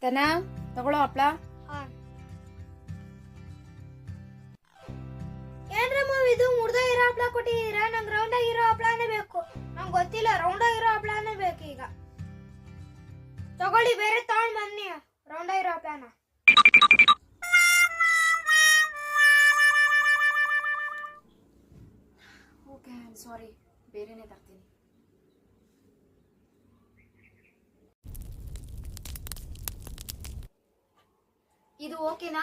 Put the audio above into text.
ತನ ತಗೊಳ್ಳೋ ಹಪ್ಳ. ಏನ್ರಮ್ಮ ಇದು ಮುರ್ದ ಇರೋ ಹಪ್ಳ ಕೊಟ್ಟಿದ್ದೀರಾ? ನಂಗೆ ರೌಂಡ್ ಆಗಿರೋ ಹಪ್ಳನೇ ಬೇಕು. ನಂಗೆ ಗೊತ್ತಿಲ್ಲ, ರೌಂಡ್ ಆಗಿರೋ ಹಪ್ಳನೇ ಬೇಕು. ಈಗ ತಗೊಳ್ಳಿ, ಬೇರೆ ತಗೊಂಡ್ ಬನ್ನಿ ರೌಂಡ್ ಆಗಿರೋ ಹಪ್ಳನ. ಓಕೆ, ಸಾರಿ, ಬೇರೆನೇ ತರ್ತೀನಿ. ಇದು ಓಕೆನಾ?